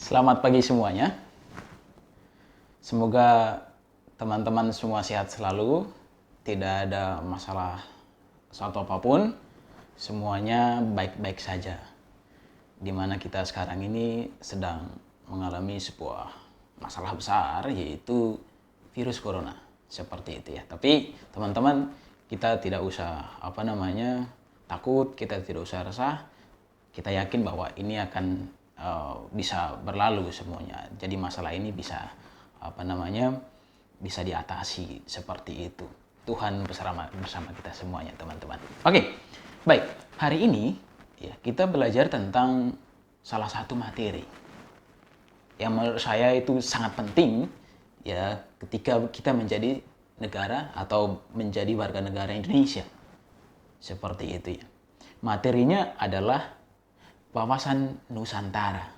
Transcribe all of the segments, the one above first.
Selamat pagi semuanya. Semoga teman-teman semua sehat selalu, tidak ada masalah satu apapun, semuanya baik-baik saja. Dimana kita sekarang ini sedang mengalami sebuah masalah besar, yaitu virus corona. Seperti itu ya. Tapi teman-teman, kita tidak usah takut, kita tidak usah resah. Kita yakin bahwa ini akan bisa berlalu semuanya. Jadi masalah ini bisa bisa diatasi seperti itu. Tuhan bersama kita semuanya, teman-teman. Oke, baik. Hari ini ya kita belajar tentang salah satu materi yang menurut saya itu sangat penting ya ketika kita menjadi negara atau menjadi warga negara Indonesia. Seperti itu ya. Materinya adalah wawasan Nusantara.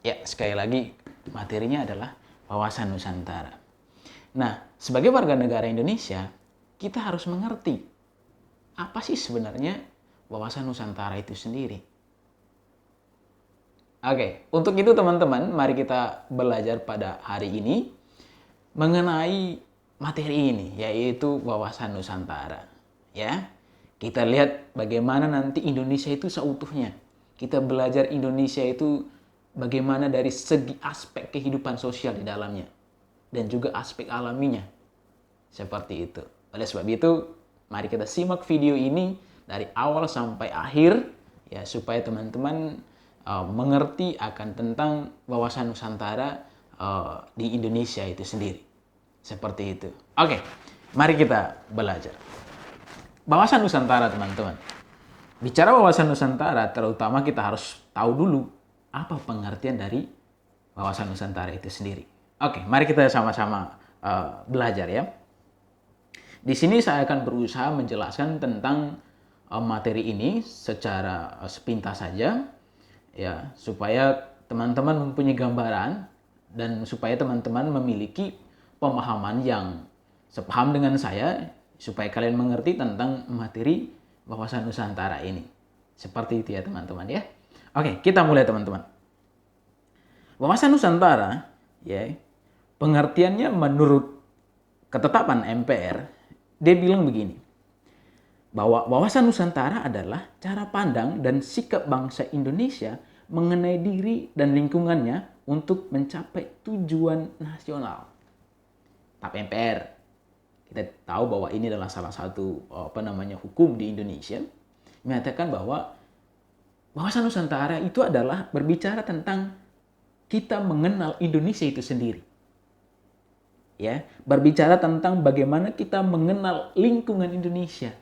Ya, sekali lagi materinya adalah wawasan Nusantara. Nah, sebagai warga negara Indonesia, kita harus mengerti apa sih sebenarnya wawasan Nusantara itu sendiri. Oke, untuk itu teman-teman, mari kita belajar pada hari ini mengenai materi ini, yaitu wawasan Nusantara. Ya, kita lihat bagaimana nanti Indonesia itu seutuhnya. Kita belajar Indonesia itu bagaimana dari segi aspek kehidupan sosial di dalamnya. Dan juga aspek alaminya. Seperti itu. Oleh sebab itu, mari kita simak video ini dari awal sampai akhir. Ya, supaya teman-teman mengerti akan tentang wawasan Nusantara di Indonesia itu sendiri. Seperti itu. Oke, mari kita belajar. Wawasan Nusantara, teman-teman. Bicara wawasan Nusantara, terutama kita harus tahu dulu apa pengertian dari wawasan Nusantara itu sendiri. Oke, mari kita sama-sama belajar ya. Di sini saya akan berusaha menjelaskan tentang materi ini secara sepintas saja, ya, supaya teman-teman mempunyai gambaran dan supaya teman-teman memiliki pemahaman yang sepaham dengan saya, supaya kalian mengerti tentang materi wawasan Nusantara ini. Seperti itu ya teman-teman ya. Oke, kita mulai teman-teman. Wawasan Nusantara, ya, pengertiannya menurut ketetapan MPR, dia bilang begini, bahwa wawasan Nusantara adalah cara pandang dan sikap bangsa Indonesia mengenai diri dan lingkungannya untuk mencapai tujuan nasional. TAP MPR. Kita tahu bahwa ini adalah salah satu hukum di Indonesia, menyatakan bahwa wawasan Nusantara itu adalah berbicara tentang kita mengenal Indonesia itu sendiri. Ya, berbicara tentang bagaimana kita mengenal lingkungan Indonesia.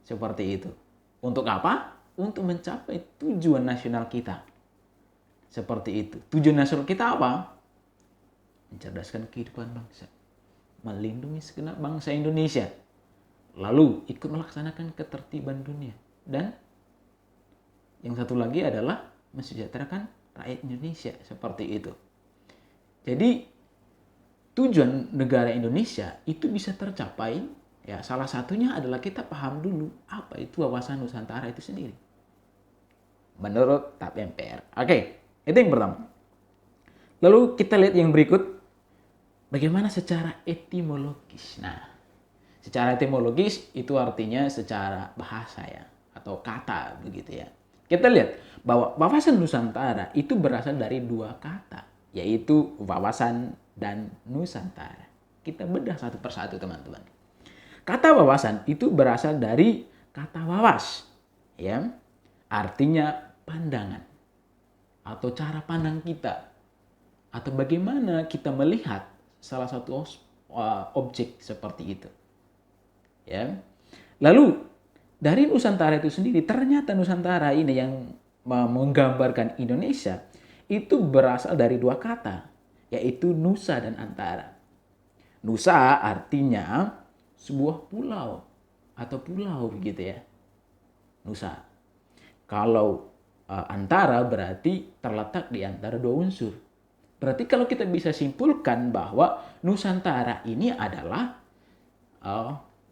Seperti itu. Untuk apa? Untuk mencapai tujuan nasional kita. Seperti itu. Tujuan nasional kita apa? Mencerdaskan kehidupan bangsa. Melindungi segenap bangsa Indonesia, lalu ikut melaksanakan ketertiban dunia, dan yang satu lagi adalah mensejahterakan rakyat Indonesia. Seperti itu. Jadi tujuan negara Indonesia itu bisa tercapai, ya, salah satunya adalah kita paham dulu apa itu wawasan Nusantara itu sendiri menurut TAP MPR. Oke, itu yang pertama. Lalu kita lihat yang berikut. Bagaimana secara etimologis? Nah, secara etimologis itu artinya secara bahasa ya, atau kata begitu ya. Kita lihat bahwa wawasan Nusantara itu berasal dari dua kata, yaitu wawasan dan Nusantara. Kita bedah satu persatu teman-teman. Kata wawasan itu berasal dari kata wawas, ya, artinya pandangan atau cara pandang kita, atau bagaimana kita melihat salah satu objek seperti itu. Ya. Lalu dari Nusantara itu sendiri, ternyata Nusantara ini yang menggambarkan Indonesia itu berasal dari dua kata, yaitu Nusa dan Antara. Nusa artinya sebuah pulau atau pulau begitu ya. Nusa. Kalau Antara berarti terletak di antara dua unsur. Berarti kalau kita bisa simpulkan bahwa Nusantara ini adalah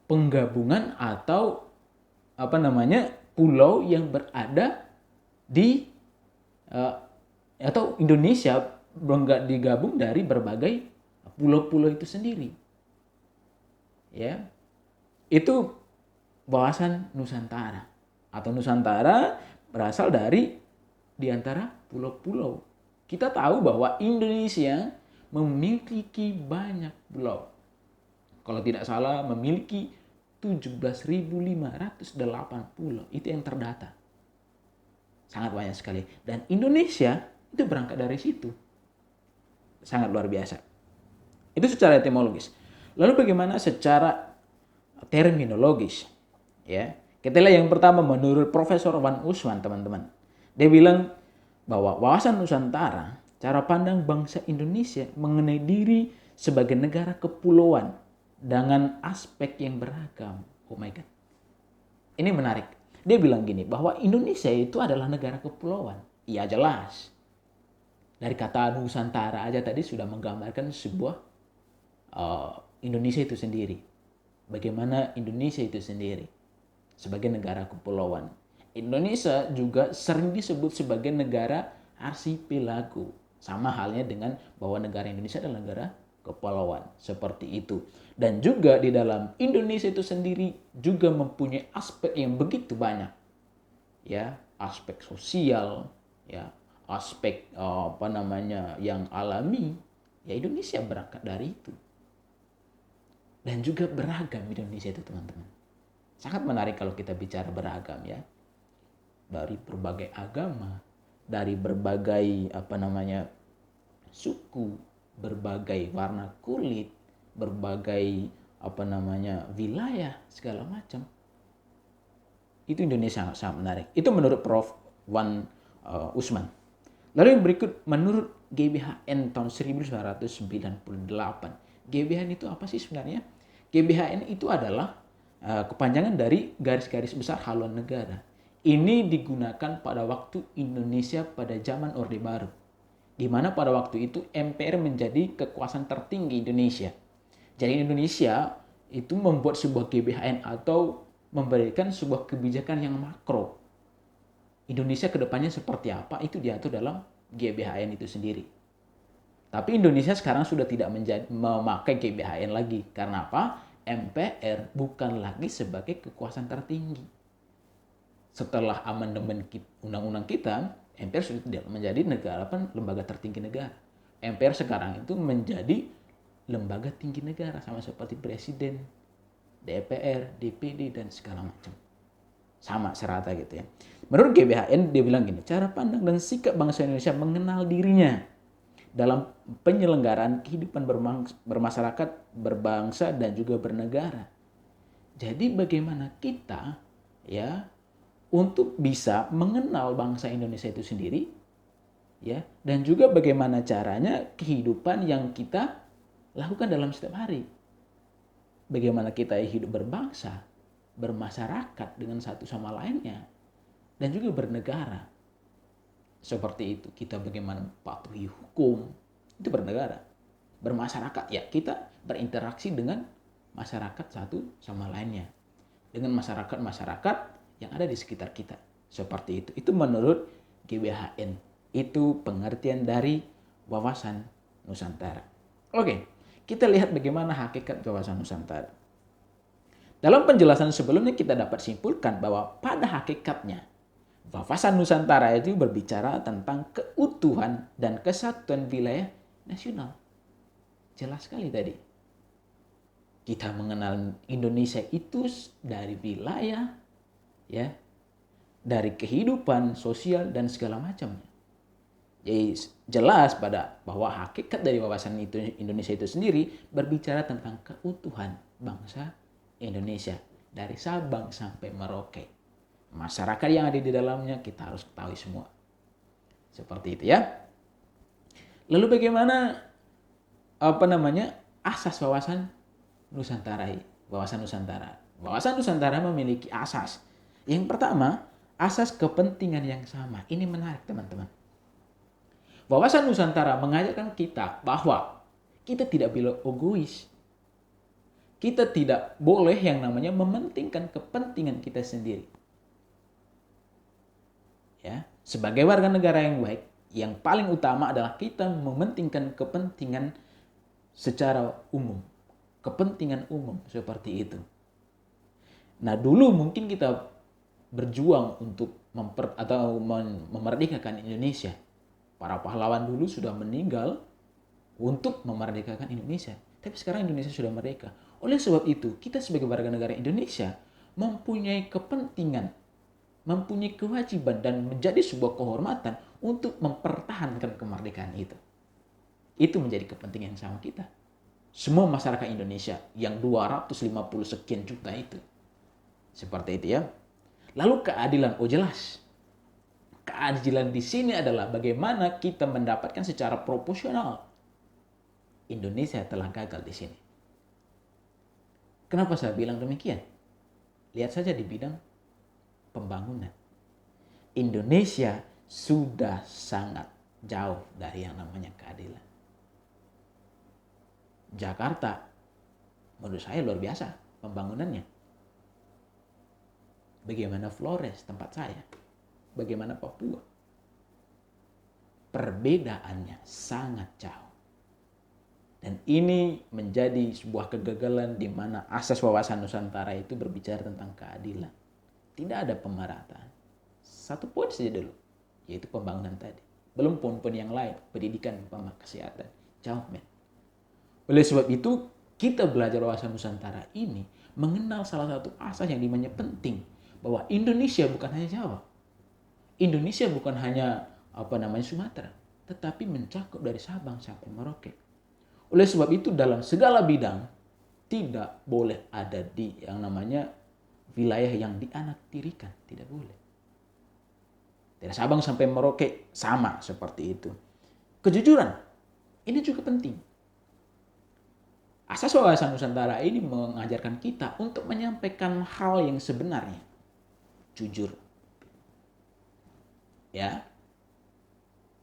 penggabungan atau pulau yang berada di eh, atau Indonesia nggak digabung dari berbagai pulau-pulau itu sendiri. Ya, itu wawasan Nusantara. Atau Nusantara berasal dari di antara pulau-pulau. Kita tahu bahwa Indonesia memiliki banyak pulau. Kalau tidak salah memiliki 17.508 pulau. Itu yang terdata. Sangat banyak sekali. Dan Indonesia itu berangkat dari situ. Sangat luar biasa. Itu secara etimologis. Lalu bagaimana secara terminologis? Ya, kita lihat yang pertama menurut Profesor Van Usman, teman-teman. Dia bilang bahwa wawasan Nusantara, cara pandang bangsa Indonesia mengenai diri sebagai negara kepulauan dengan aspek yang beragam. Oh my God. Ini menarik. Dia bilang gini, bahwa Indonesia itu adalah negara kepulauan. Iya jelas. Dari kata Nusantara aja tadi sudah menggambarkan sebuah Indonesia itu sendiri. Bagaimana Indonesia itu sendiri sebagai negara kepulauan. Indonesia juga sering disebut sebagai negara arsipelago. Sama halnya dengan bahwa negara Indonesia adalah negara kepulauan. Seperti itu. Dan juga di dalam Indonesia itu sendiri juga mempunyai aspek yang begitu banyak. Ya, aspek sosial, ya, aspek yang alami. Ya, Indonesia berangkat dari itu. Dan juga beragam Indonesia itu, teman-teman. Sangat menarik kalau kita bicara beragam, ya. Dari berbagai agama, dari berbagai suku, berbagai warna kulit, berbagai wilayah segala macam. Itu Indonesia sangat menarik. Itu menurut Prof. Van Usman. Lalu yang berikut menurut GBHN tahun 1998. GBHN itu apa sih sebenarnya? GBHN itu adalah kepanjangan dari garis-garis besar haluan negara. Ini digunakan pada waktu Indonesia pada zaman Orde Baru. Di mana pada waktu itu MPR menjadi kekuasaan tertinggi Indonesia. Jadi Indonesia itu membuat sebuah GBHN atau memberikan sebuah kebijakan yang makro. Indonesia kedepannya seperti apa itu diatur dalam GBHN itu sendiri. Tapi Indonesia sekarang sudah tidak memakai GBHN lagi. Karena apa? MPR bukan lagi sebagai kekuasaan tertinggi. Setelah amandemen undang-undang kita, MPR sudah tidak menjadi lembaga tertinggi negara. MPR sekarang itu menjadi lembaga tinggi negara sama seperti presiden, DPR, DPD dan segala macam. Sama serata gitu ya. Menurut GBHN dia bilang gini, cara pandang dan sikap bangsa Indonesia mengenal dirinya dalam penyelenggaraan kehidupan bermasyarakat, berbangsa dan juga bernegara. Jadi bagaimana kita ya untuk bisa mengenal bangsa Indonesia itu sendiri ya, dan juga bagaimana caranya kehidupan yang kita lakukan dalam setiap hari. Bagaimana kita hidup berbangsa, bermasyarakat dengan satu sama lainnya, dan juga bernegara. Seperti itu, kita bagaimana patuhi hukum, itu bernegara. Bermasyarakat, ya kita berinteraksi dengan masyarakat satu sama lainnya. Dengan masyarakat-masyarakat yang ada di sekitar kita. Seperti itu. Itu menurut GBHN. Itu pengertian dari wawasan Nusantara. Oke, kita lihat bagaimana hakikat wawasan Nusantara. Dalam penjelasan sebelumnya kita dapat simpulkan bahwa pada hakikatnya wawasan Nusantara itu berbicara tentang keutuhan dan kesatuan wilayah nasional. Jelas sekali tadi. Kita mengenal Indonesia itu dari wilayah, ya, dari kehidupan sosial dan segala macamnya. Jadi jelas bahwa hakikat dari wawasan itu Indonesia itu sendiri berbicara tentang keutuhan bangsa Indonesia dari Sabang sampai Merauke. Masyarakat yang ada di dalamnya kita harus ketahui semua. Seperti itu ya. Lalu bagaimana asas wawasan Nusantara? Wawasan Nusantara memiliki asas. Yang pertama, asas kepentingan yang sama. Ini menarik, teman-teman. Wawasan Nusantara mengajarkan kita bahwa kita tidak boleh egois. Kita tidak boleh yang namanya mementingkan kepentingan kita sendiri. Ya, sebagai warga negara yang baik, yang paling utama adalah kita mementingkan kepentingan secara umum. Kepentingan umum seperti itu. Nah, dulu mungkin kita berjuang untuk memerdekakan Indonesia. Para pahlawan dulu sudah meninggal untuk memerdekakan Indonesia. Tapi sekarang Indonesia sudah merdeka. Oleh sebab itu, kita sebagai warga negara Indonesia mempunyai kepentingan, mempunyai kewajiban dan menjadi sebuah kehormatan untuk mempertahankan kemerdekaan itu. Itu menjadi kepentingan sama kita. Semua masyarakat Indonesia yang 250 sekian juta itu. Seperti itu ya. Lalu keadilan, oh jelas. Keadilan di sini adalah bagaimana kita mendapatkan secara proporsional. Indonesia telah gagal di sini. Kenapa saya bilang demikian? Lihat saja di bidang pembangunan. Indonesia sudah sangat jauh dari yang namanya keadilan. Jakarta, menurut saya luar biasa pembangunannya. Bagaimana Flores, tempat saya. Bagaimana Papua. Perbedaannya sangat jauh. Dan ini menjadi sebuah kegagalan di mana asas wawasan Nusantara itu berbicara tentang keadilan. Tidak ada pemerataan. Satu poin saja dulu, yaitu pembangunan tadi. Belum poin-poin yang lain, pendidikan, kesehatan. Jauh, men. Oleh sebab itu, kita belajar wawasan Nusantara ini mengenal salah satu asas yang dimana penting. Bahwa Indonesia bukan hanya Jawa. Indonesia bukan hanya Sumatera. Tetapi mencakup dari Sabang sampai Merauke. Oleh sebab itu dalam segala bidang tidak boleh ada di yang namanya wilayah yang dianaktirikan. Tidak boleh. Dari Sabang sampai Merauke sama seperti itu. Kejujuran. Ini juga penting. Asas wawasan Nusantara ini mengajarkan kita untuk menyampaikan hal yang sebenarnya. Jujur. Ya.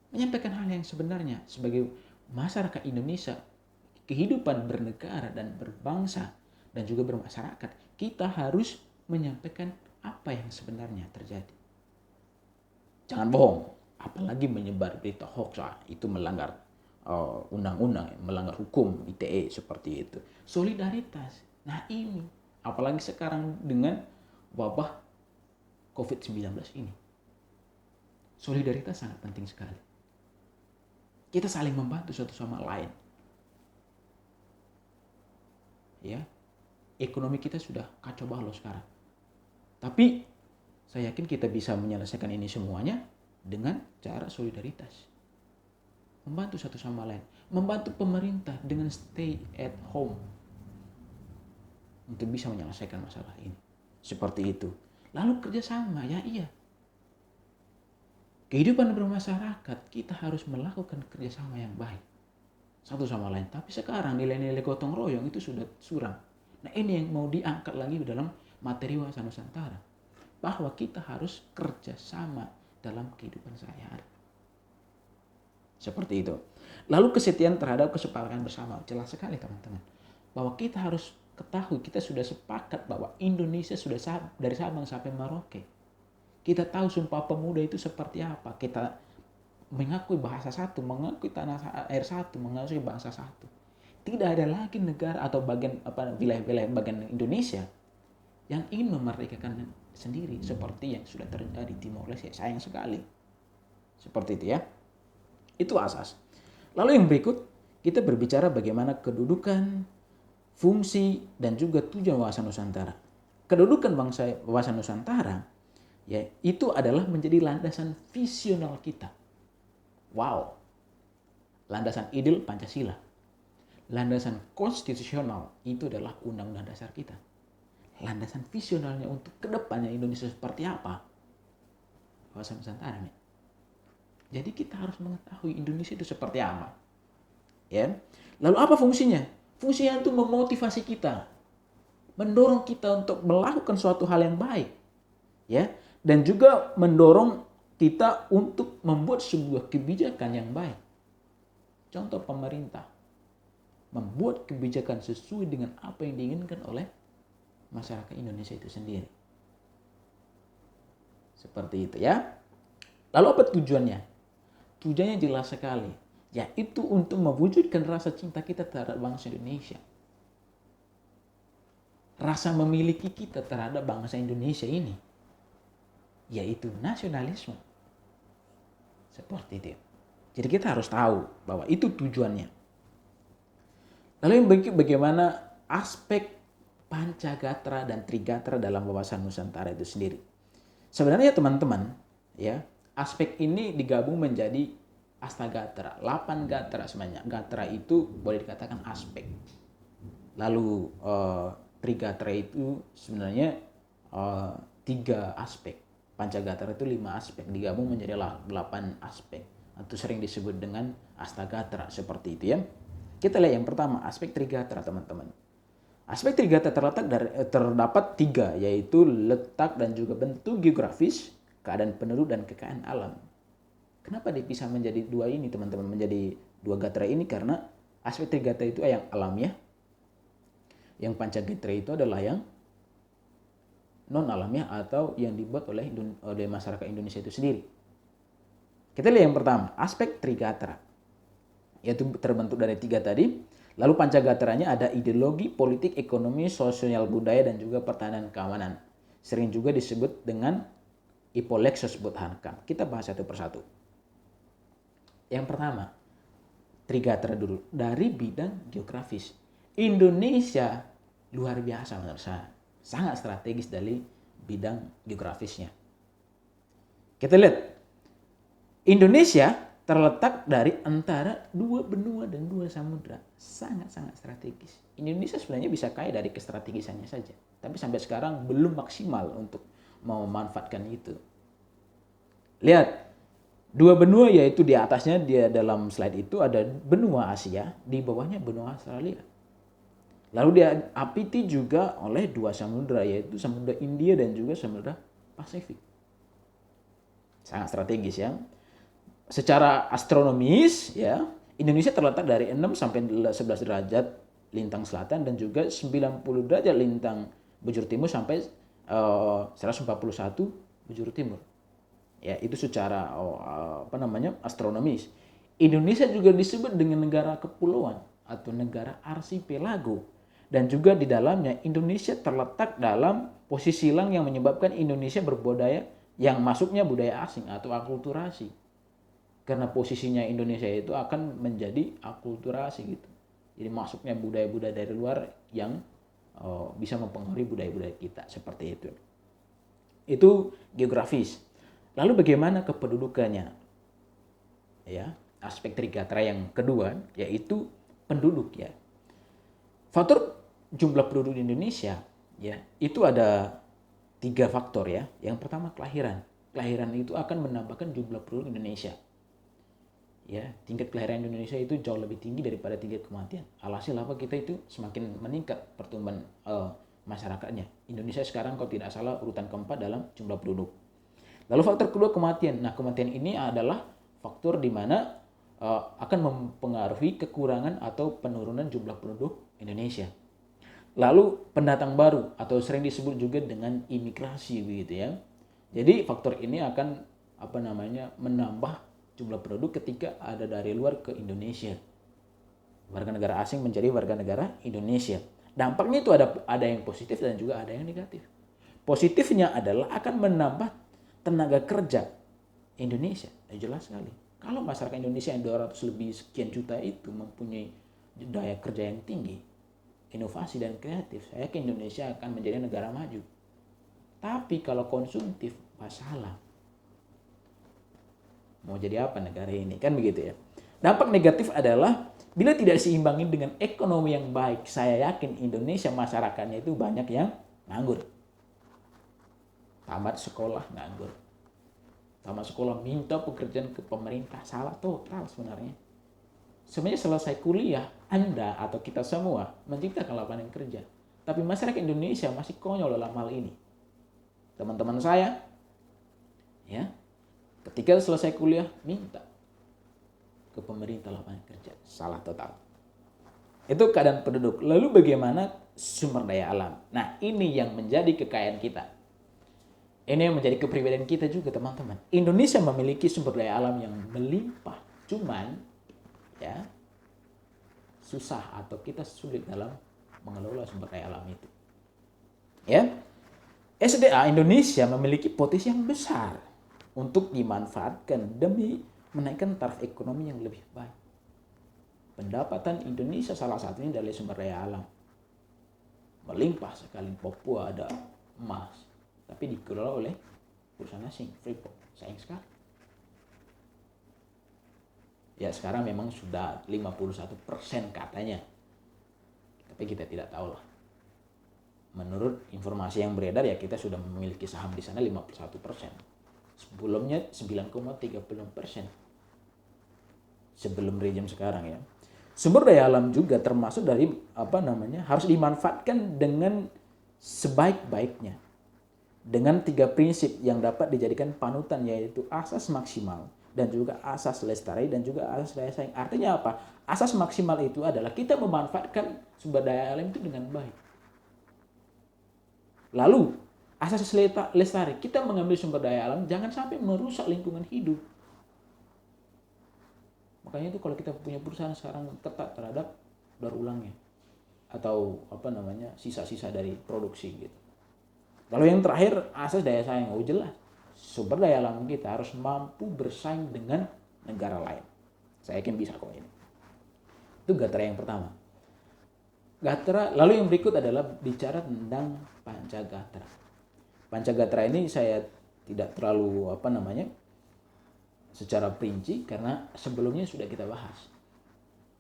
Menyampaikan hal yang sebenarnya sebagai masyarakat Indonesia, kehidupan bernegara dan berbangsa dan juga bermasyarakat, kita harus menyampaikan apa yang sebenarnya terjadi. Jangan bohong, apalagi menyebar berita hoax, itu melanggar undang-undang, melanggar hukum ITE seperti itu. Solidaritas. Nah ini, apalagi sekarang dengan wabah COVID-19 ini. Solidaritas sangat penting sekali. Kita saling membantu satu sama lain. Ya, ekonomi kita sudah kacau balau sekarang. Tapi saya yakin kita bisa menyelesaikan ini semuanya dengan cara solidaritas. Membantu satu sama lain. Membantu pemerintah dengan stay at home. Untuk bisa menyelesaikan masalah ini. Seperti itu. Lalu kerjasama, ya iya. Kehidupan bermasyarakat, kita harus melakukan kerjasama yang baik. Satu sama lain. Tapi sekarang nilai-nilai gotong royong itu sudah suram. Nah ini yang mau diangkat lagi dalam materi wawasan Nusantara. Bahwa kita harus kerjasama dalam kehidupan sehari-hari. Seperti itu. Lalu kesetiaan terhadap kesepakatan bersama. Jelas sekali teman-teman. Bahwa kita harus ketahui, kita sudah sepakat bahwa Indonesia sudah dari Sabang sampai Merauke. Kita tahu Sumpah Pemuda itu seperti apa. Kita mengakui bahasa satu, mengakui tanah air satu, mengakui bangsa satu. Tidak ada lagi negara atau wilayah-wilayah bagian Indonesia yang ingin memerdekakan sendiri seperti yang sudah terjadi di Timor Leste. Sayang sekali. Seperti itu ya. Itu asas. Lalu yang berikut, kita berbicara bagaimana kedudukan, fungsi, dan juga tujuan wawasan Nusantara. Kedudukan wawasan Nusantara, ya, itu adalah menjadi landasan visional kita. Wow. Landasan ideal Pancasila. Landasan konstitusional itu adalah Undang-Undang Dasar kita. Landasan visionalnya untuk kedepannya Indonesia seperti apa? Wawasan Nusantara nih. Jadi kita harus mengetahui Indonesia itu seperti apa. Ya. Lalu apa fungsinya? Fungsinya itu memotivasi kita. Mendorong kita untuk melakukan suatu hal yang baik. Ya. Dan juga mendorong kita untuk membuat sebuah kebijakan yang baik. Contoh pemerintah. Membuat kebijakan sesuai dengan apa yang diinginkan oleh masyarakat Indonesia itu sendiri. Seperti itu ya. Lalu apa tujuannya? Tujuannya jelas sekali, yaitu untuk mewujudkan rasa cinta kita terhadap bangsa Indonesia. Rasa memiliki kita terhadap bangsa Indonesia ini, yaitu nasionalisme. Seperti itu. Jadi kita harus tahu bahwa itu tujuannya. Lalu bagaimana aspek Pancagatra dan Trigatra dalam wawasan Nusantara itu sendiri. Sebenarnya teman-teman, ya, aspek ini digabung menjadi Astagatra, 8 gatra sebenarnya. Gatra itu boleh dikatakan aspek. Lalu Trigatra itu sebenarnya 3 aspek. Pancagatra itu 5 aspek, digabung menjadi 8 aspek. Atau sering disebut dengan Astagatra, seperti itu ya. Kita lihat yang pertama, aspek Trigatra teman-teman. Aspek Trigatra terdapat 3, yaitu letak dan juga bentuk geografis, keadaan penduduk, dan kekayaan alam. Kenapa dipisah menjadi 2 ini teman-teman, menjadi 2 gatra ini? Karena aspek Trigatra itu yang alamiah, yang Pancagatra itu adalah yang non alamiah atau yang dibuat oleh masyarakat Indonesia itu sendiri. Kita lihat yang pertama, aspek Trigatra, yaitu terbentuk dari 3 tadi. Lalu Pancagatranya ada ideologi, politik, ekonomi, sosial, budaya, dan juga pertahanan keamanan. Sering juga disebut dengan Ipolexos Budhankam. Kita bahas satu persatu. Yang pertama, Trigatra dulu. Dari bidang geografis, Indonesia luar biasa menurut saya. Sangat strategis dari bidang geografisnya. Kita lihat, Indonesia terletak dari antara 2 benua dan 2 samudra. Sangat-sangat strategis. Indonesia sebenarnya bisa kaya dari kestrategisannya saja. Tapi sampai sekarang belum maksimal untuk memanfaatkan itu. Lihat, 2 benua, yaitu di atasnya dia dalam slide itu ada benua Asia, di bawahnya benua Australia. Lalu dia apiti juga oleh 2 samudra, yaitu Samudra India dan juga Samudra Pasifik. Sangat strategis ya. Secara astronomis ya, Indonesia terletak dari 6 sampai 11 derajat lintang selatan dan juga 90 derajat lintang bujur timur sampai 141 bujur timur. Ya, itu secara astronomis. Indonesia juga disebut dengan negara kepulauan atau negara arsipelago, dan juga di dalamnya Indonesia terletak dalam posisi silang yang menyebabkan Indonesia berbudaya yang masuknya budaya asing atau akulturasi. Karena posisinya Indonesia itu akan menjadi akulturasi gitu. Jadi masuknya budaya-budaya dari luar yang bisa mempengaruhi budaya-budaya kita, seperti itu. Itu geografis. Lalu bagaimana kependudukannya? Ya, aspek Trigatra yang kedua yaitu penduduk ya. Faktor jumlah penduduk di Indonesia ya, itu ada 3 faktor ya. Yang pertama kelahiran. Kelahiran itu akan menambahkan jumlah penduduk Indonesia. Ya, tingkat kelahiran Indonesia itu jauh lebih tinggi daripada tingkat kematian. Alhasil apa, kita itu semakin meningkat pertumbuhan masyarakatnya. Indonesia sekarang kalau tidak salah urutan keempat dalam jumlah penduduk. Lalu faktor kedua kematian. Nah, kematian ini adalah faktor di mana akan mempengaruhi kekurangan atau penurunan jumlah penduduk Indonesia. Lalu pendatang baru atau sering disebut juga dengan imigrasi begitu ya. Jadi faktor ini akan menambah jumlah penduduk ketika ada dari luar ke Indonesia. Warga negara asing menjadi warga negara Indonesia. Dampaknya itu ada yang positif dan juga ada yang negatif. Positifnya adalah akan menambah tenaga kerja Indonesia. Jelas sekali. Kalau masyarakat Indonesia yang 200 lebih sekian juta itu mempunyai daya kerja yang tinggi, inovasi dan kreatif, saya yakin Indonesia akan menjadi negara maju. Tapi kalau konsumtif, masalah. Mau jadi apa negara ini? Kan begitu ya. Dampak negatif adalah bila tidak seimbangin dengan ekonomi yang baik, saya yakin Indonesia masyarakatnya itu banyak yang nganggur. Tamat sekolah nganggur. Tamat sekolah minta pekerjaan ke pemerintah, salah total sebenarnya. Sebenarnya selesai kuliah, Anda atau kita semua menciptakan lapangan kerja. Tapi masyarakat Indonesia masih konyol dalam hal ini. Teman-teman saya, ya, ketika selesai kuliah minta ke pemerintah lapangan kerja, salah total. Itu keadaan penduduk. Lalu bagaimana sumber daya alam? Nah, ini yang menjadi kekayaan kita. Ini yang menjadi kepribadian kita juga, teman-teman. Indonesia memiliki sumber daya alam yang melimpah. Cuman ya susah atau kita sulit dalam mengelola sumber daya alam itu. Ya. SDA Indonesia memiliki potensi yang besar untuk dimanfaatkan demi menaikkan taraf ekonomi yang lebih baik. Pendapatan Indonesia salah satunya dari sumber daya alam. Melimpah sekali. Papua ada emas, tapi dikelola oleh perusahaan asing, Freeport. Sayang sekali. Ya sekarang memang sudah 51% katanya, tapi kita tidak tahu lah. Menurut informasi yang beredar ya kita sudah memiliki saham di sana 51%. Sebelumnya 9,30%. Sebelum rejim sekarang ya. Sumber daya alam juga termasuk dari harus dimanfaatkan dengan sebaik-baiknya. Dengan 3 prinsip yang dapat dijadikan panutan, yaitu asas maksimal dan juga asas lestari dan juga asas daya saing. Artinya apa? Asas maksimal itu adalah kita memanfaatkan sumber daya alam itu dengan baik. Lalu asas lestari, kita mengambil sumber daya alam jangan sampai merusak lingkungan hidup. Makanya itu kalau kita punya perusahaan sekarang ketat terhadap daur ulangnya atau sisa-sisa dari produksi gitu. Lalu yang terakhir asas daya saing. Jelas sumber daya alam kita harus mampu bersaing dengan negara lain. Saya yakin bisa kok ini. Itu Gatra yang pertama. Gatra, lalu yang berikut adalah bicara tentang Pancagatra. Pancagatra ini saya tidak terlalu secara perinci karena sebelumnya sudah kita bahas.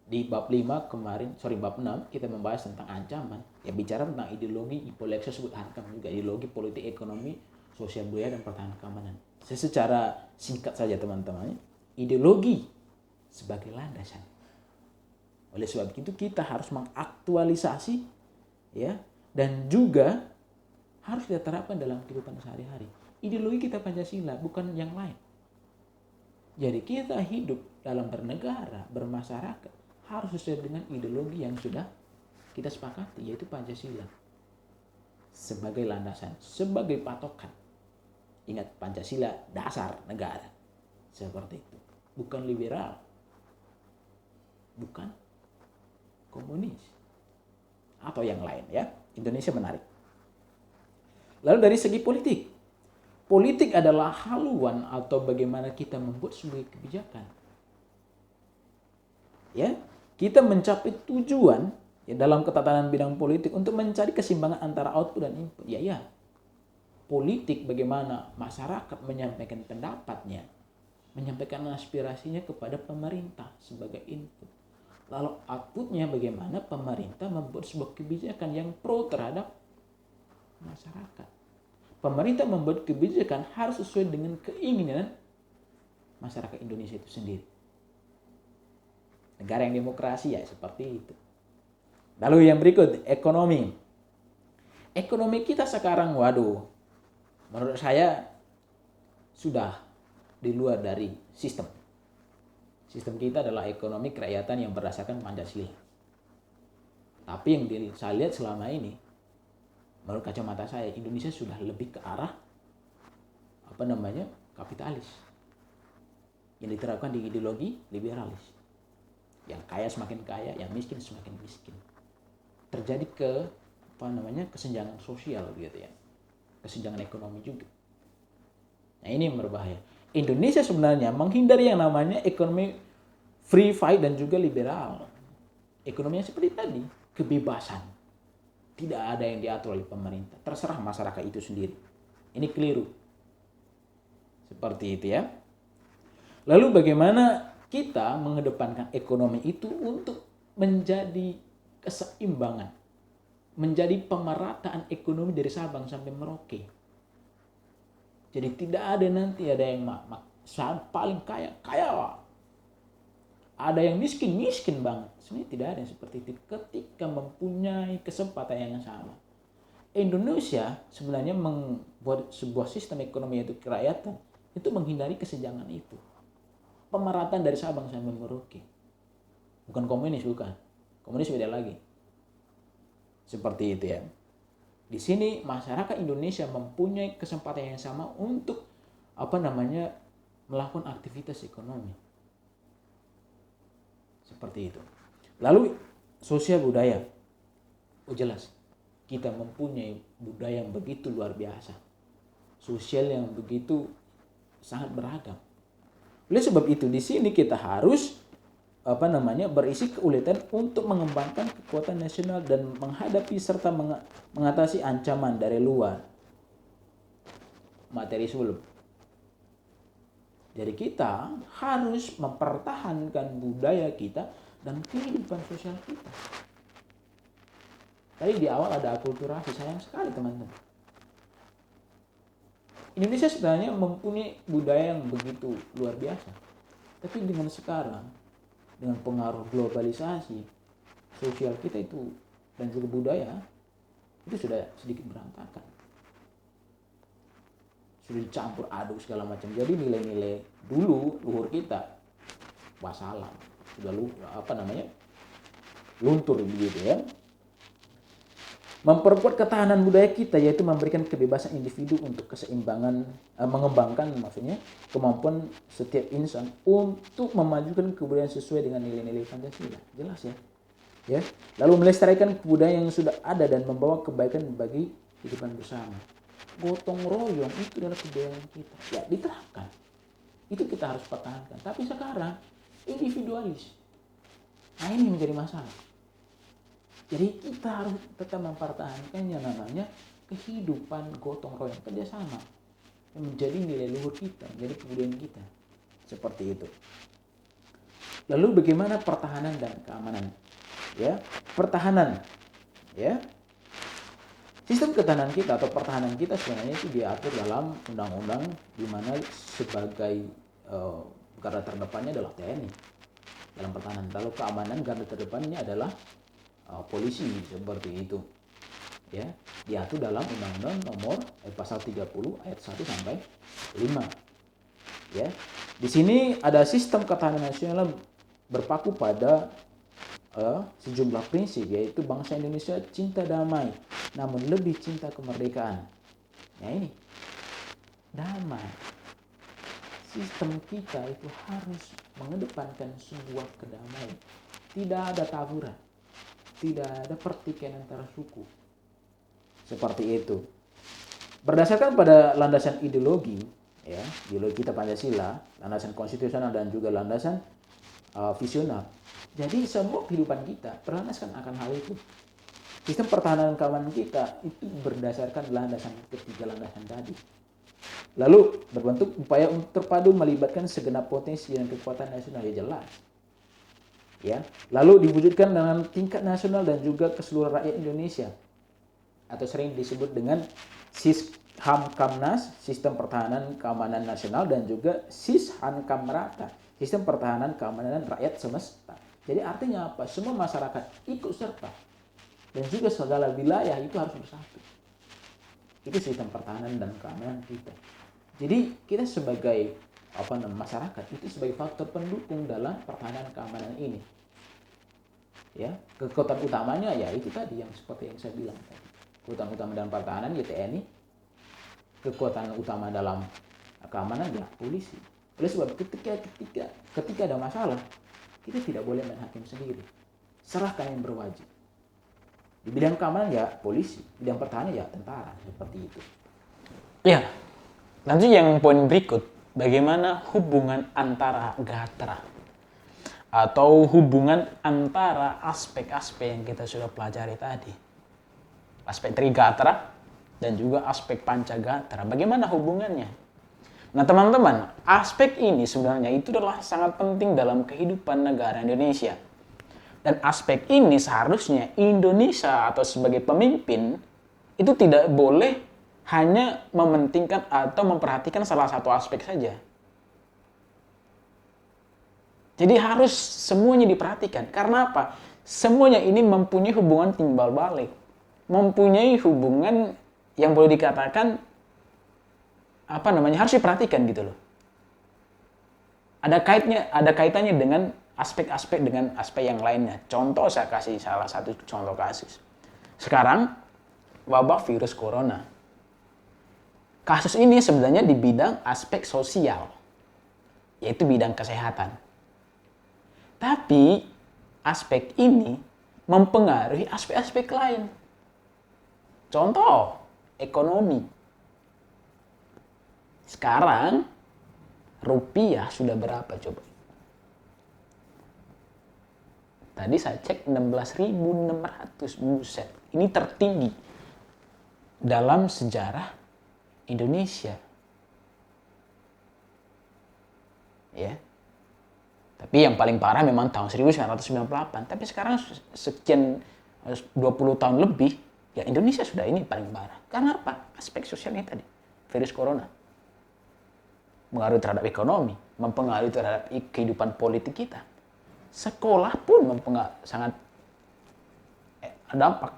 Di bab 5 bab 6 kita membahas tentang ancaman. Ya bicara tentang ideologi, Hippolyta sebut Hankam juga, ideologi politik, ekonomi, sosial budaya dan pertahanan keamanan. Secara singkat saja teman-teman, ideologi sebagai landasan. Oleh sebab itu kita harus mengaktualisasi ya dan juga harus kita terapkan dalam kehidupan sehari-hari. Ideologi kita Pancasila, bukan yang lain. Jadi kita hidup dalam bernegara, bermasyarakat harus sesuai dengan ideologi yang sudah kita sepakati, yaitu Pancasila. Sebagai landasan, sebagai patokan. Ingat, Pancasila dasar negara. Seperti itu. Bukan liberal. Bukan komunis. Atau yang lain ya. Indonesia menarik. Lalu dari segi politik. Politik adalah haluan atau bagaimana kita membuat sebuah kebijakan. Ya, kita mencapai tujuan ya dalam ketatanan bidang politik untuk mencari keseimbangan antara output dan input. Ya. Politik bagaimana masyarakat menyampaikan pendapatnya, menyampaikan aspirasinya kepada pemerintah sebagai input. Lalu outputnya bagaimana pemerintah membuat sebuah kebijakan yang pro terhadap masyarakat. Pemerintah membuat kebijakan harus sesuai dengan keinginan masyarakat Indonesia itu sendiri. Negara yang demokrasi ya seperti itu. Lalu yang berikut, ekonomi. Ekonomi kita sekarang, menurut saya sudah di luar dari sistem. Sistem kita adalah ekonomi kerakyatan yang berdasarkan Pancasila. Tapi yang saya lihat selama ini, menurut kacamata saya, Indonesia sudah lebih ke arah kapitalis yang diterapkan di ideologi liberalis. Yang kaya semakin kaya, yang miskin semakin miskin. Terjadi kesenjangan sosial gitu ya. Kesenjangan ekonomi juga. Nah, ini yang berbahaya. Indonesia sebenarnya menghindari yang namanya ekonomi free fight dan juga liberal. Ekonominya seperti tadi, kebebasan. Tidak ada yang diatur oleh pemerintah. Terserah masyarakat itu sendiri. Ini keliru. Seperti itu ya. Lalu bagaimana kita mengedepankan ekonomi itu untuk menjadi keseimbangan. Menjadi pemerataan ekonomi dari Sabang sampai Merauke. Jadi tidak ada nanti ada yang paling kaya. Ada yang miskin banget. Sebenarnya tidak ada yang seperti itu ketika mempunyai kesempatan yang sama. Indonesia sebenarnya membuat sebuah sistem ekonomi yaitu kerakyatan itu menghindari kesenjangan itu. Pemerataan dari Sabang sampai Merauke. Bukan komunis, bukan. Komunis beda lagi. Seperti itu ya. Di sini masyarakat Indonesia mempunyai kesempatan yang sama untuk melakukan aktivitas ekonomi. Seperti itu. Lalu sosial budaya. Oh jelas, kita mempunyai budaya yang begitu luar biasa. Sosial yang begitu sangat beragam. Oleh sebab itu di sini kita harus berisi keuletan untuk mengembangkan kekuatan nasional dan menghadapi serta mengatasi ancaman dari luar. Materi sebelum. Jadi kita harus mempertahankan budaya kita dan kehidupan sosial kita. Tadi di awal ada akulturasi, sayang sekali teman-teman. Indonesia sebenarnya mempunyai budaya yang begitu luar biasa. Tapi dengan sekarang, dengan pengaruh globalisasi, sosial kita itu dan juga budaya itu sudah sedikit berantakan. Sudah dicampur aduk segala macam. Jadi nilai-nilai dulu luhur kita wassalam, sudah luntur begitu ya. Memperkuat ketahanan budaya kita yaitu memberikan kebebasan individu untuk keseimbangan, mengembangkan kemampuan setiap insan untuk memajukan kebudayaan sesuai dengan nilai-nilai Pancasila. Jelas ya. Ya. Lalu melestarikan kebudayaan yang sudah ada dan membawa kebaikan bagi kehidupan bersama. Gotong royong itu adalah kebudayaan kita. Ya, diterapkan. Itu kita harus pertahankan. Tapi sekarang individualis. Nah, ini menjadi masalah. Jadi kita harus tetap mempertahankan yang namanya kehidupan gotong royong, kerjasama yang menjadi nilai luhur kita, menjadi kebudayaan kita. Seperti itu. Lalu bagaimana pertahanan dan keamanan? Ya, pertahanan. Ya. Sistem ketahanan kita atau pertahanan kita sebenarnya itu diatur dalam undang-undang di mana sebagai garda terdepannya adalah TNI dalam pertahanan. Lalu keamanan garda terdepannya adalah polisi, seperti itu. Ya, diatur dalam Undang-Undang Nomor Pasal 30 ayat 1 sampai 5. Ya. Di sini ada sistem ketahanan nasional berpaku pada sejumlah prinsip, yaitu bangsa Indonesia cinta damai namun lebih cinta kemerdekaan. Nah ini damai. Sistem kita itu harus mengedepankan sebuah kedamaian. Tidak ada tawuran. Tidak ada pertikaian antara suku. Seperti itu. Berdasarkan pada landasan ideologi, ya, ideologi kita Pancasila, landasan konstitusional dan juga landasan visional. Jadi semua kehidupan kita berlandaskan akan hal itu. Sistem pertahanan dan keamanan kita itu berdasarkan landasan ketiga landasan tadi. Lalu berbentuk upaya untuk terpadu melibatkan segenap potensi dan kekuatan nasional, ya jelas. Ya, lalu diwujudkan dengan tingkat nasional dan juga keseluruhan rakyat Indonesia atau sering disebut dengan SISHAMKAMNAS, Sistem Pertahanan Keamanan Nasional, dan juga SISHANKAMRATA, Sistem Pertahanan Keamanan Rakyat Semesta. Jadi artinya apa? Semua masyarakat ikut serta dan juga segala wilayah itu harus bersatu. Itu sistem pertahanan dan keamanan kita. Jadi kita sebagai masyarakat itu sebagai faktor pendukung dalam pertahanan keamanan ini. Ya, kekuatan utamanya ya itu tadi yang seperti yang saya bilang tadi. Kekuatan utama dalam pertahanan ya TNI. Kekuatan utama dalam keamanan ya polisi. Oleh sebab ketika ada masalah, kita tidak boleh main hakim sendiri. Serahkan yang berwajib. Di bidang keamanan ya polisi, bidang pertahanan ya tentara, seperti itu. Ya, nanti yang poin berikut, bagaimana hubungan antara gatra atau hubungan antara aspek-aspek yang kita sudah pelajari tadi. Aspek trigatra dan juga aspek pancagatra. Bagaimana hubungannya? Nah teman-teman, aspek ini sebenarnya itu adalah sangat penting dalam kehidupan negara Indonesia. Dan aspek ini seharusnya Indonesia atau sebagai pemimpin itu tidak boleh hanya mementingkan atau memperhatikan salah satu aspek saja. Jadi harus semuanya diperhatikan. Karena apa? Semuanya ini mempunyai hubungan timbal balik. Mempunyai hubungan yang boleh dikatakan harus diperhatikan gitu loh. Ada kaitannya dengan aspek-aspek dengan aspek yang lainnya. Contoh saya kasih salah satu contoh kasus. Sekarang wabah virus corona. Kasus ini sebenarnya di bidang aspek sosial, yaitu bidang kesehatan. Tapi aspek ini mempengaruhi aspek-aspek lain. Contoh, ekonomi. Sekarang rupiah sudah berapa coba? Tadi saya cek 16.600, buset. Ini tertinggi dalam sejarah Indonesia. Ya. Tapi yang paling parah memang tahun 1998. Tapi sekarang sekian 20 tahun lebih, ya Indonesia sudah ini paling parah. Karena apa? Aspek sosialnya tadi, virus corona. Mengaruhi terhadap ekonomi, mempengaruhi terhadap kehidupan politik kita. Sekolah pun sangat dampak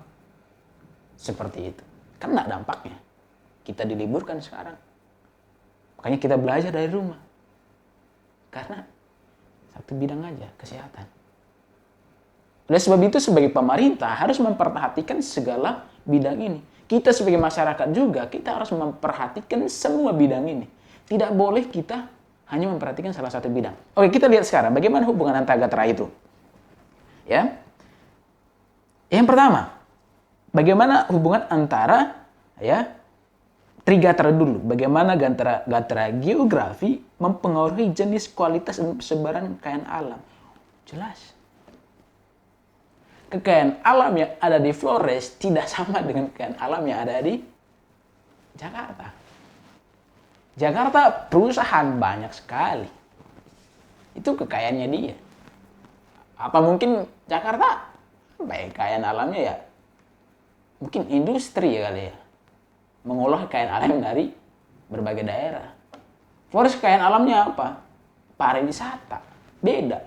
seperti itu. Kena dampaknya. Kita diliburkan sekarang. Makanya kita belajar dari rumah. Karena satu bidang aja, kesehatan. Oleh sebab itu sebagai pemerintah harus memperhatikan segala bidang ini. Kita sebagai masyarakat juga, kita harus memperhatikan semua bidang ini. Tidak boleh kita hanya memperhatikan salah satu bidang. Oke, kita lihat sekarang bagaimana hubungan antara gatra itu. Ya. Yang pertama, bagaimana hubungan antara trigatra dulu. Bagaimana gatra geografi mempengaruhi jenis, kualitas, dan persebaran kekayaan alam. Jelas. Kekayaan alam yang ada di Flores tidak sama dengan kekayaan alam yang ada di Jakarta. Jakarta perusahaan banyak sekali. Itu kekayaannya dia. Apa mungkin Jakarta baik kekayaan alamnya ya? Mungkin industri ya kali ya. Mengolah kekayaan alam dari berbagai daerah. Flores kekayaan alamnya apa? Pariwisata. Beda.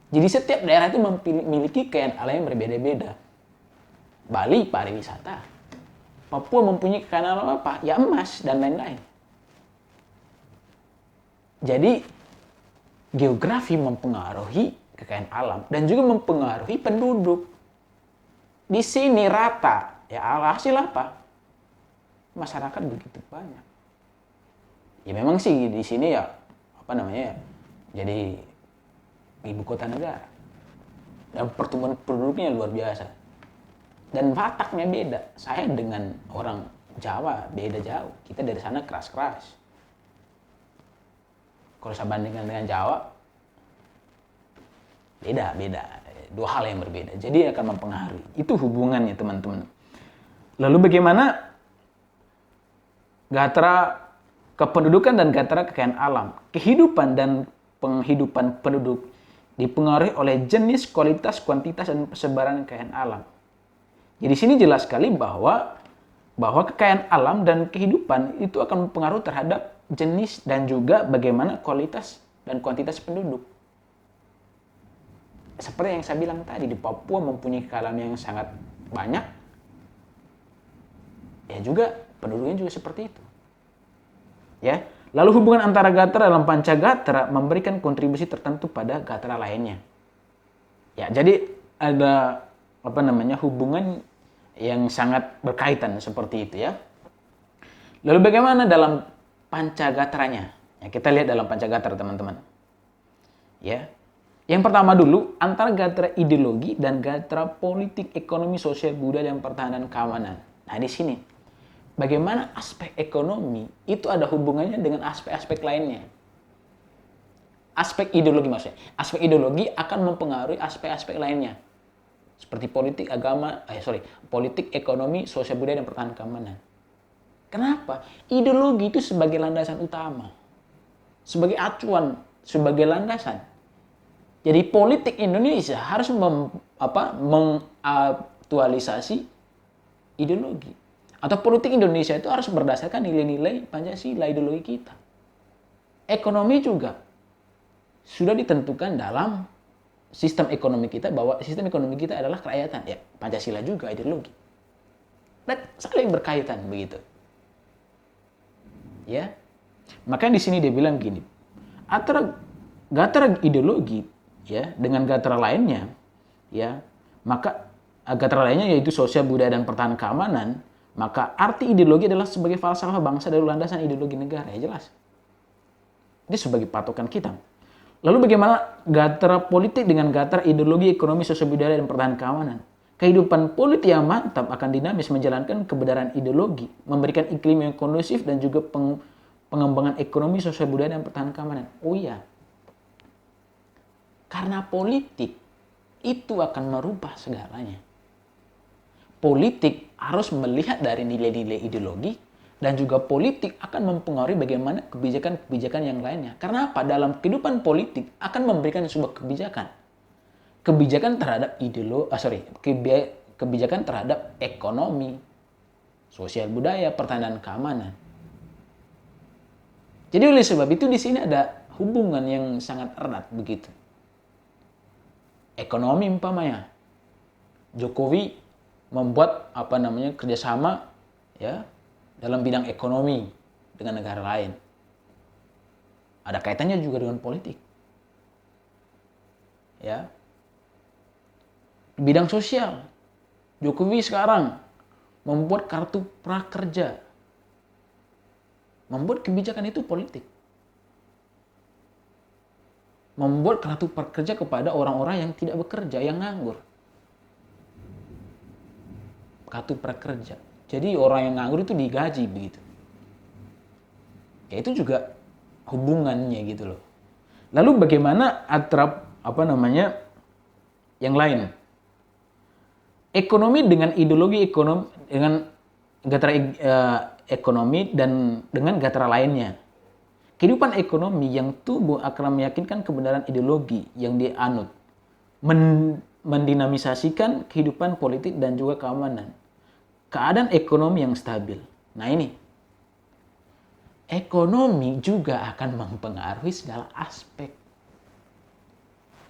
Jadi setiap daerah itu memiliki kekayaan alam yang berbeda-beda. Bali pariwisata. Papua mempunyai kekayaan alam apa? Ya emas dan lain-lain. Jadi geografi mempengaruhi kekayaan alam dan juga mempengaruhi penduduk. Di sini rata. Ya alhasil apa? Masyarakat begitu banyak. Ya memang sih di sini ya jadi ibu kota negara. Dan pertumbuhan penduduknya luar biasa. Dan wataknya beda. Saya dengan orang Jawa beda jauh. Kita dari sana keras-keras. Kalau saya bandingkan dengan Jawa, beda. Dua hal yang berbeda. Jadi akan mempengaruhi. Itu hubungannya teman-teman. Lalu bagaimana gatra kependudukan dan gatra kekayaan alam? Kehidupan dan penghidupan penduduk dipengaruhi oleh jenis, kualitas, kuantitas, dan persebaran kekayaan alam. Jadi di sini jelas sekali bahwa kekayaan alam dan kehidupan itu akan berpengaruh terhadap jenis dan juga bagaimana kualitas dan kuantitas penduduk. Seperti yang saya bilang tadi, di Papua mempunyai kekayaan alam yang sangat banyak. Ya juga penduduknya juga seperti itu. Ya. Lalu hubungan antara gatra dalam pancagatra memberikan kontribusi tertentu pada gatra lainnya. Ya, jadi ada hubungan yang sangat berkaitan seperti itu ya. Lalu bagaimana dalam pancagatranya? Ya, kita lihat dalam pancagatra teman-teman. Ya. Yang pertama dulu antara gatra ideologi dan gatra politik, ekonomi, sosial, budaya, dan pertahanan keamanan. Nah, di sini bagaimana aspek ekonomi itu ada hubungannya dengan aspek-aspek lainnya. Aspek ideologi maksudnya. Aspek ideologi akan mempengaruhi aspek-aspek lainnya. Seperti politik, politik, ekonomi, sosial budaya, dan pertahanan keamanan. Kenapa? Ideologi itu sebagai landasan utama. Sebagai acuan, sebagai landasan. Jadi politik Indonesia harus mengaktualisasi ideologi. Atau politik Indonesia itu harus berdasarkan nilai-nilai Pancasila, ideologi kita. Ekonomi juga sudah ditentukan dalam sistem ekonomi kita bahwa sistem ekonomi kita adalah kerakyatan. Ya, Pancasila juga ideologi. Dan saling berkaitan begitu. Ya. Makanya di sini dia bilang gini. Antara gatra ideologi ya dengan gatra lainnya ya, maka Gatra lainnya yaitu sosial, budaya, dan pertahanan keamanan, maka arti ideologi adalah sebagai falsafah bangsa dari landasan ideologi negara. Ya jelas. Ini sebagai patokan kita. Lalu bagaimana gatra politik dengan gatra ideologi, ekonomi, sosial, budaya, dan pertahanan keamanan? Kehidupan politik yang mantap akan dinamis menjalankan kebenaran ideologi, memberikan iklim yang kondusif dan juga pengembangan ekonomi, sosial, budaya, dan pertahanan keamanan. Oh iya. Karena politik itu akan merubah segalanya. Politik harus melihat dari nilai-nilai ideologi dan juga politik akan mempengaruhi bagaimana kebijakan-kebijakan yang lainnya. Karena apa? Dalam kehidupan politik akan memberikan sebuah kebijakan. Kebijakan terhadap kebijakan terhadap ekonomi, sosial, budaya, pertahanan, keamanan. Jadi oleh sebab itu di sini ada hubungan yang sangat erat begitu. Ekonomi umpamanya, Jokowi membuat kerjasama ya dalam bidang ekonomi dengan negara lain. Ada kaitannya juga dengan politik. Ya. Di bidang sosial, Jokowi sekarang membuat kartu prakerja. Membuat kebijakan itu politik. Membuat kartu prakerja kepada orang-orang yang tidak bekerja, yang nganggur. Kartu prakerja. Jadi orang yang nganggur itu digaji begitu. Ya itu juga hubungannya gitu loh. Lalu bagaimana yang lain? Ekonomi dengan ideologi ekonomi dengan gatra ekonomi dan dengan gatra lainnya. Kehidupan ekonomi yang tumbuh akan meyakinkan kebenaran ideologi yang dianut, mendinamisasikan kehidupan politik dan juga keamanan. Keadaan ekonomi yang stabil. Nah ini, ekonomi juga akan mempengaruhi segala aspek.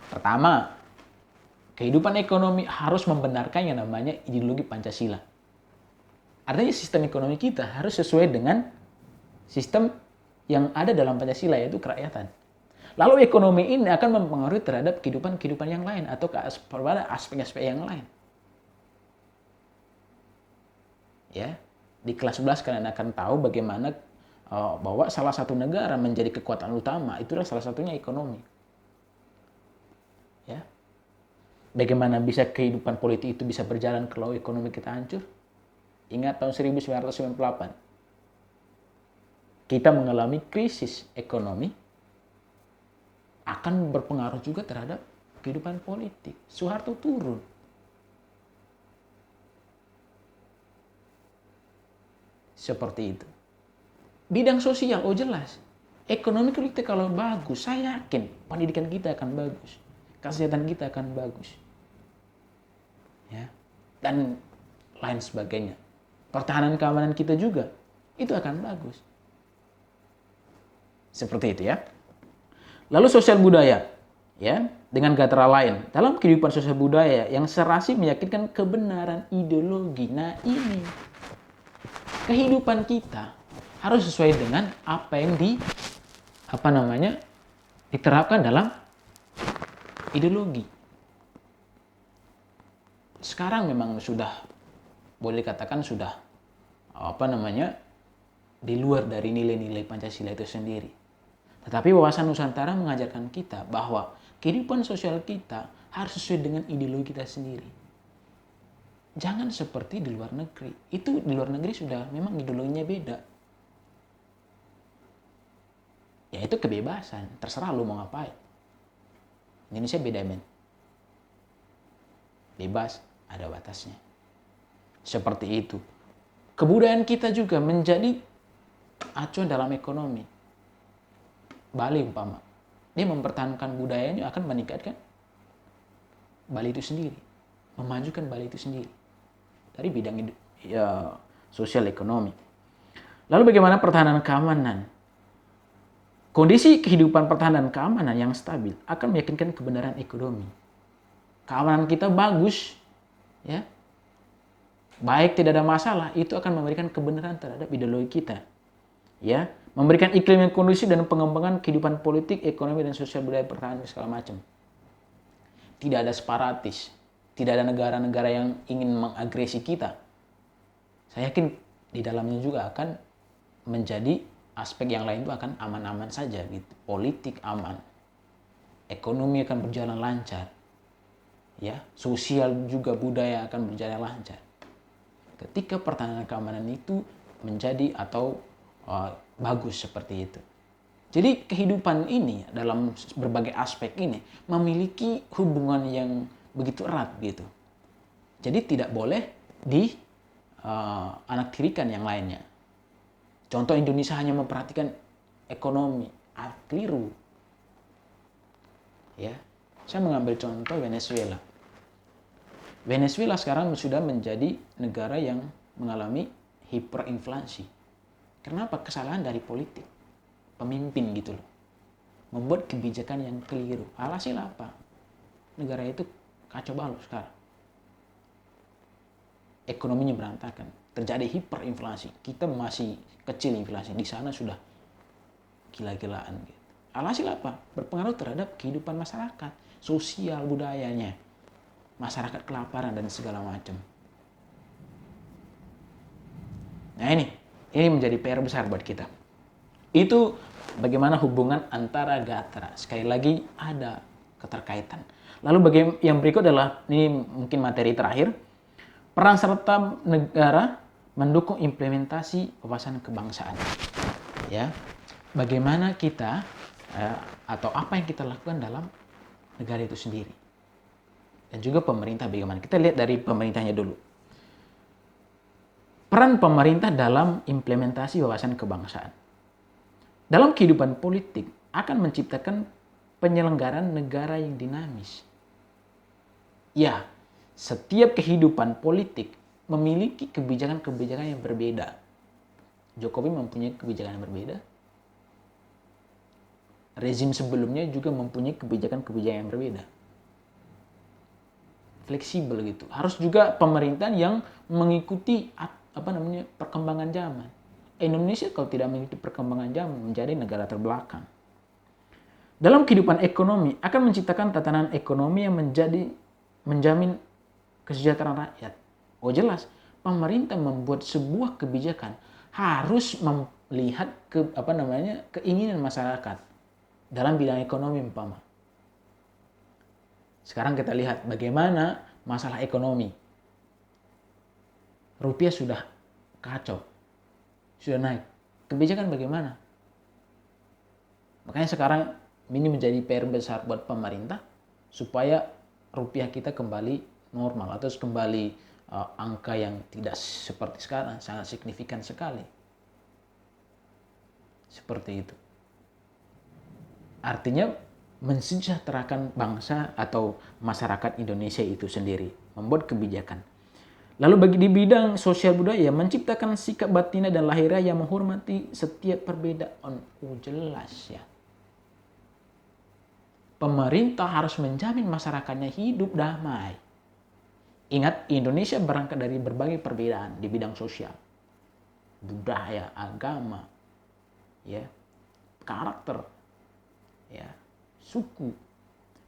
Pertama, kehidupan ekonomi harus membenarkan yang namanya ideologi Pancasila. Artinya sistem ekonomi kita harus sesuai dengan sistem yang ada dalam Pancasila, yaitu kerakyatan. Lalu ekonomi ini akan mempengaruhi terhadap kehidupan yang lain atau pada aspek-aspek yang lain. Ya, di kelas 11 kalian akan tahu bagaimana bahwa salah satu negara menjadi kekuatan utama itulah salah satunya ekonomi. Ya. Bagaimana bisa kehidupan politik itu bisa berjalan kalau ekonomi kita hancur? Ingat tahun 1998. Kita mengalami krisis ekonomi akan berpengaruh juga terhadap kehidupan politik. Soeharto turun. Seperti itu. Bidang sosial, oh jelas. Ekonomi kita kalau bagus, saya yakin pendidikan kita akan bagus. Kesehatan kita akan bagus. Ya. Dan lain sebagainya. Pertahanan keamanan kita juga, itu akan bagus. Seperti itu ya. Lalu sosial budaya, ya, dengan gatra lain. Dalam kehidupan sosial budaya yang serasi meyakinkan kebenaran ideologi. Nah ini, kehidupan kita harus sesuai dengan apa yang diterapkan dalam ideologi. Sekarang memang sudah boleh dikatakan sudah di luar dari nilai-nilai Pancasila itu sendiri. Tetapi wawasan Nusantara mengajarkan kita bahwa kehidupan sosial kita harus sesuai dengan ideologi kita sendiri. Jangan seperti di luar negeri. Itu di luar negeri sudah memang ideologinya beda. Ya itu kebebasan, terserah lu mau ngapain. Indonesia beda, men. Bebas, ada batasnya. Seperti itu. Kebudayaan kita juga menjadi acuan dalam ekonomi. Bali umpama, dia mempertahankan budayanya akan meningkatkan Bali itu sendiri, memajukan Bali itu sendiri dari bidang sosial ekonomi. Lalu bagaimana pertahanan keamanan? Kondisi kehidupan pertahanan keamanan yang stabil akan meyakinkan kebenaran ekonomi. Keamanan kita bagus, ya, baik tidak ada masalah, itu akan memberikan kebenaran terhadap ideologi kita, ya, memberikan iklim yang kondusif dan pengembangan kehidupan politik, ekonomi dan sosial budaya pertahanan segala macam. Tidak ada separatis, Tidak ada negara-negara yang ingin mengagresi kita. Saya yakin di dalamnya juga akan menjadi aspek yang lain itu akan aman-aman saja gitu. Politik aman, ekonomi akan berjalan lancar, ya, sosial juga budaya akan berjalan lancar. Ketika pertahanan keamanan itu menjadi atau bagus seperti itu. Jadi kehidupan ini dalam berbagai aspek ini memiliki hubungan yang begitu erat gitu. Jadi tidak boleh di anak tirikan yang lainnya. Contoh Indonesia hanya memperhatikan ekonomi, keliru. Ya, saya mengambil contoh Venezuela. Venezuela sekarang sudah menjadi negara yang mengalami hiperinflasi. Kenapa? Kesalahan dari politik, pemimpin gitu loh. Membuat kebijakan yang keliru. Alhasil apa? Negara itu kacau balau sekarang. Ekonominya berantakan, terjadi hiperinflasi. Kita masih kecil inflasi, di sana sudah gila-gilaan gitu. Alhasil apa? Berpengaruh terhadap kehidupan masyarakat, sosial budayanya, masyarakat kelaparan dan segala macam. Nah ini menjadi PR besar buat kita. Itu bagaimana hubungan antara Gatra. Sekali lagi ada keterkaitan. Lalu yang berikut adalah, ini mungkin materi terakhir, peran serta negara mendukung implementasi wawasan kebangsaan. Ya, bagaimana kita atau apa yang kita lakukan dalam negara itu sendiri. Dan juga pemerintah bagaimana. Kita lihat dari pemerintahnya dulu. Peran pemerintah dalam implementasi wawasan kebangsaan. Dalam kehidupan politik akan menciptakan penyelenggaraan negara yang dinamis. Ya, setiap kehidupan politik memiliki kebijakan-kebijakan yang berbeda. Jokowi mempunyai kebijakan yang berbeda. Rezim sebelumnya juga mempunyai kebijakan-kebijakan yang berbeda. Fleksibel gitu. Harus juga pemerintahan yang mengikuti perkembangan zaman. Indonesia kalau tidak mengikuti perkembangan zaman menjadi negara terbelakang. Dalam kehidupan ekonomi akan menciptakan tatanan ekonomi yang menjamin kesejahteraan rakyat. Oh jelas, pemerintah membuat sebuah kebijakan harus melihat keinginan masyarakat dalam bidang ekonomi umpama. Sekarang kita lihat bagaimana masalah ekonomi. Rupiah sudah kacau, sudah naik. Kebijakan bagaimana? Makanya sekarang ini menjadi PR besar buat pemerintah supaya rupiah kita kembali normal atau kembali angka yang tidak seperti sekarang, sangat signifikan sekali. Seperti itu. Artinya mensejahterakan bangsa atau masyarakat Indonesia itu sendiri, membuat kebijakan. Lalu di bidang sosial budaya menciptakan sikap batinah dan lahiriah yang menghormati setiap perbedaan. Oh jelas ya. Pemerintah harus menjamin masyarakatnya hidup damai. Ingat, Indonesia berangkat dari berbagai perbedaan di bidang sosial, budaya, agama, ya, karakter, ya, suku.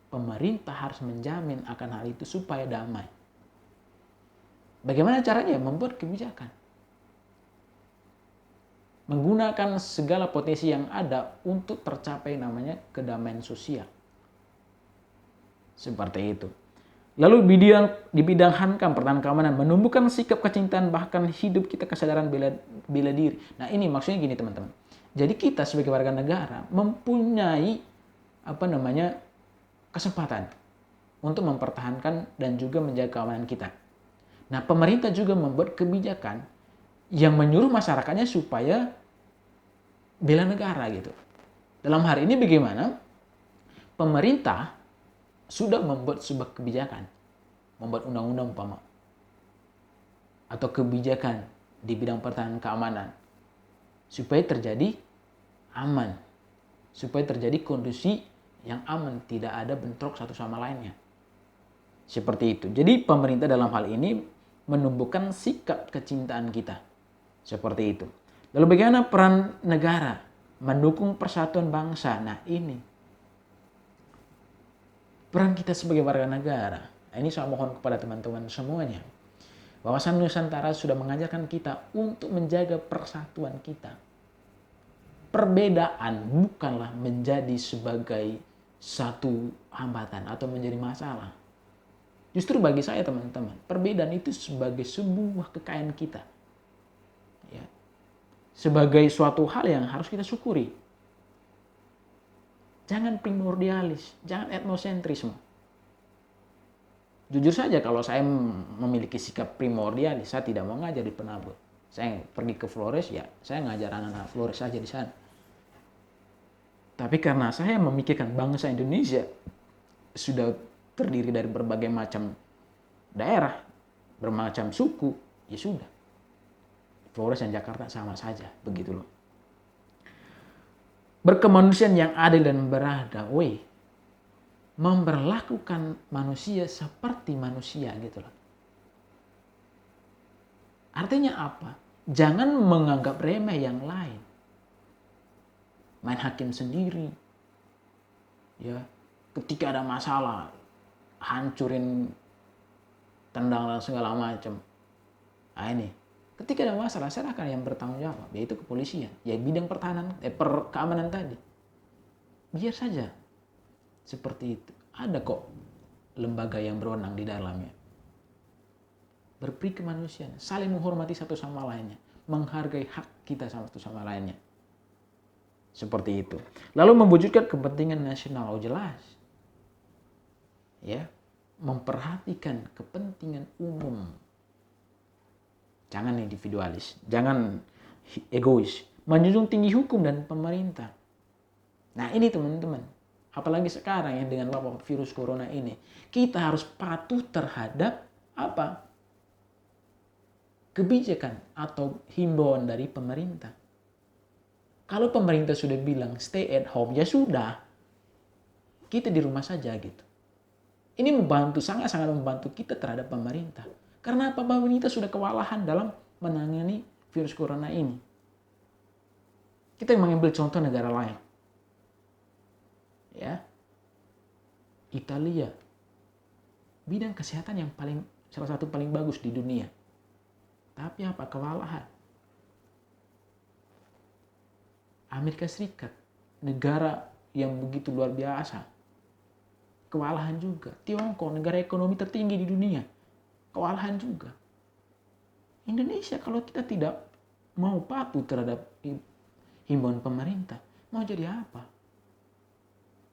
Pemerintah harus menjamin akan hal itu supaya damai. Bagaimana caranya? Membuat kebijakan. Menggunakan segala potensi yang ada untuk tercapai namanya kedamaian sosial. Seperti itu. Lalu di bidang hankam, pertahanan keamanan, menumbuhkan sikap kecintaan bahkan hidup kita kesadaran bela diri. Nah ini maksudnya gini teman-teman. Jadi kita sebagai warga negara mempunyai kesempatan untuk mempertahankan dan juga menjaga keamanan kita. Nah pemerintah juga membuat kebijakan yang menyuruh masyarakatnya supaya bela negara gitu. Dalam hal ini bagaimana? Pemerintah sudah membuat sebuah kebijakan, membuat undang-undang umpama, atau kebijakan di bidang pertahanan keamanan, supaya terjadi aman, supaya terjadi kondisi yang aman, tidak ada bentrok satu sama lainnya. Seperti itu. Jadi pemerintah dalam hal ini menumbuhkan sikap kecintaan kita. Seperti itu. Lalu bagaimana peran negara mendukung persatuan bangsa? Nah ini peran kita sebagai warga negara. Ini saya mohon kepada teman-teman semuanya. Wawasan Nusantara sudah mengajarkan kita untuk menjaga persatuan kita. Perbedaan bukanlah menjadi sebagai satu hambatan atau menjadi masalah. Justru bagi saya teman-teman, perbedaan itu sebagai sebuah kekayaan kita. Ya. Sebagai suatu hal yang harus kita syukuri. Jangan primordialis, jangan etnosentrisme. Jujur saja kalau saya memiliki sikap primordialis, saya tidak mau ngajar di Penabut. Saya pergi ke Flores, ya saya ngajar anak-anak Flores saja di sana. Tapi karena saya memikirkan bangsa Indonesia sudah terdiri dari berbagai macam daerah, bermacam suku, ya sudah. Flores dan Jakarta sama saja, begitu loh. Berkemanusiaan yang adil dan beradab, memperlakukan manusia seperti manusia gitu loh. Artinya apa? Jangan menganggap remeh yang lain. Main hakim sendiri. Ya, ketika ada masalah, hancurin, tendang dan segala macam. Nah ini, ketika ada masalah, serahkan yang bertanggung jawab, yaitu kepolisian, ya bidang pertahanan, keamanan tadi. Biar saja. Seperti itu. Ada kok lembaga yang berwenang di dalamnya. Berperi kemanusiaan, saling menghormati satu sama lainnya, menghargai hak kita satu sama lainnya. Seperti itu. Lalu mewujudkan kepentingan nasional, jelas. Ya, memperhatikan kepentingan umum. Jangan individualis, jangan egois, menjunjung tinggi hukum dan pemerintah. Nah, ini teman-teman. Apalagi sekarang yang dengan wabah virus corona ini, kita harus patuh terhadap apa? Kebijakan atau himbauan dari pemerintah. Kalau pemerintah sudah bilang stay at home, ya sudah. Kita di rumah saja gitu. Ini membantu, sangat-sangat membantu kita terhadap pemerintah. Karena apa? Pemerintah sudah kewalahan dalam menangani virus corona ini. Kita mengambil contoh negara lain. Ya, Italia, bidang kesehatan yang salah satu paling bagus di dunia. Tapi apa? Kewalahan. Amerika Serikat, negara yang begitu luar biasa, kewalahan juga. Tiongkok, negara ekonomi tertinggi di dunia, kewalahan juga. Indonesia, kalau kita tidak mau patuh terhadap himbauan pemerintah, mau jadi apa?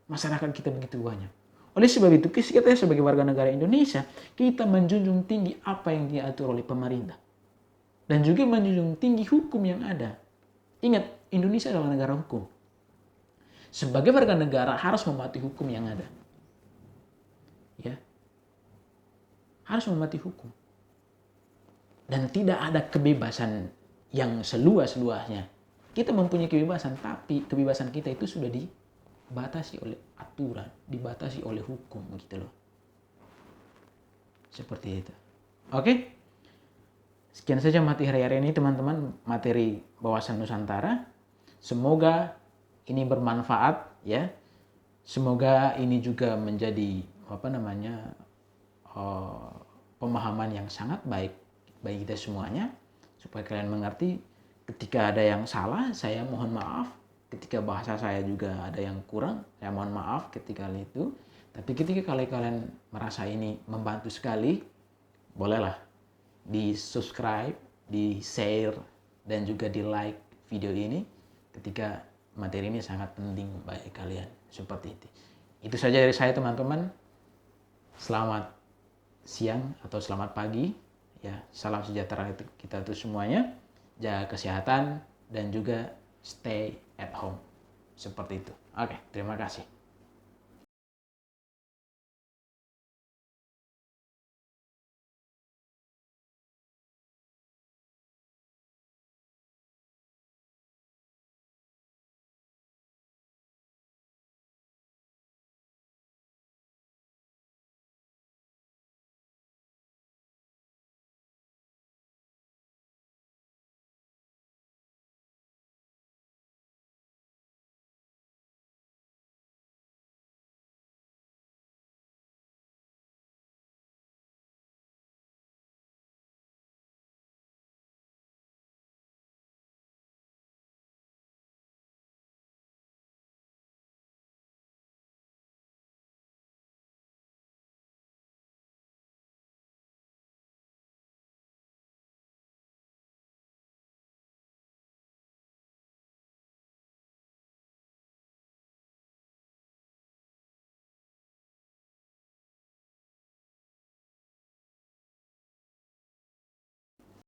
Masyarakat kita begitu banyak. Oleh sebab itu, kita sebagai warga negara Indonesia, kita menjunjung tinggi apa yang diatur oleh pemerintah. Dan juga menjunjung tinggi hukum yang ada. Ingat, Indonesia adalah negara hukum. Sebagai warga negara harus mematuhi hukum yang ada. Ya. Harus mematuhi hukum. Dan tidak ada kebebasan yang seluas-luasnya. Kita mempunyai kebebasan, tapi kebebasan kita itu sudah dibatasi oleh aturan, dibatasi oleh hukum gitu loh. Seperti itu. Oke? Sekian saja materi hari ini teman-teman, materi wawasan Nusantara. Semoga ini bermanfaat ya. Semoga ini juga menjadi pemahaman yang sangat baik bagi kita semuanya, supaya kalian mengerti. Ketika ada yang salah, saya mohon maaf. Ketika bahasa saya juga ada yang kurang, saya mohon maaf ketika itu. Tapi ketika kalian merasa ini membantu sekali, bolehlah di-subscribe, di-share, dan juga di-like video ini ketika materi ini sangat penting bagi kalian. Seperti itu. Itu saja dari saya teman-teman. Selamat siang atau selamat pagi. Ya, salam sejahtera kita itu semuanya. Jaga kesehatan dan juga stay at home. Seperti itu. Oke, terima kasih.